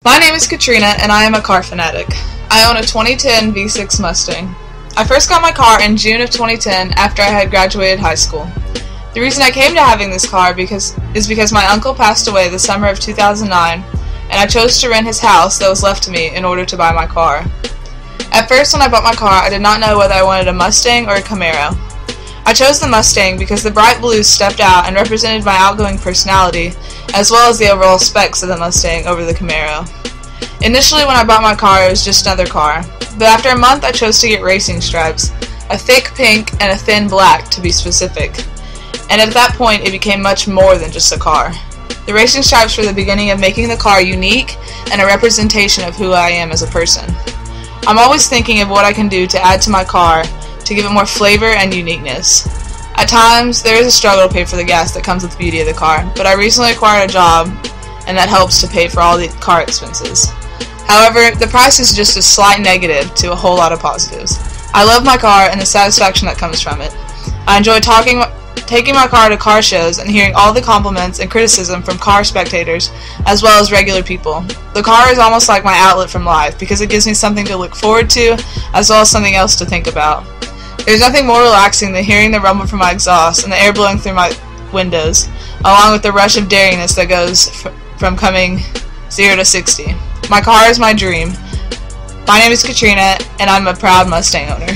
My name is Katrina, and I am a car fanatic. I own a 2010 V6 Mustang. I first got my car in June of 2010 after I had graduated high school. The reason I came to having this car is because my uncle passed away the summer of 2009, and I chose to rent his house that was left to me in order to buy my car. At first, when I bought my car, I did not know whether I wanted a Mustang or a Camaro. I chose the Mustang because the bright blues stepped out and represented my outgoing personality, as well as the overall specs of the Mustang over the Camaro. Initially, when I bought my car, it was just another car, but after a month I chose to get racing stripes, a thick pink and a thin black to be specific, and at that point it became much more than just a car. The racing stripes were the beginning of making the car unique and a representation of who I am as a person. I'm always thinking of what I can do to add to my car to give it more flavor and uniqueness. At times, there is a struggle to pay for the gas that comes with the beauty of the car, but I recently acquired a job, and that helps to pay for all the car expenses. However, the price is just a slight negative to a whole lot of positives. I love my car and the satisfaction that comes from it. I enjoy taking my car to car shows and hearing all the compliments and criticism from car spectators as well as regular people. The car is almost like my outlet from life because it gives me something to look forward to as well as something else to think about. There's nothing more relaxing than hearing the rumble from my exhaust and the air blowing through my windows, along with the rush of daringness that goes from coming 0 to 60. My car is my dream. My name is Katrina, and I'm a proud Mustang owner.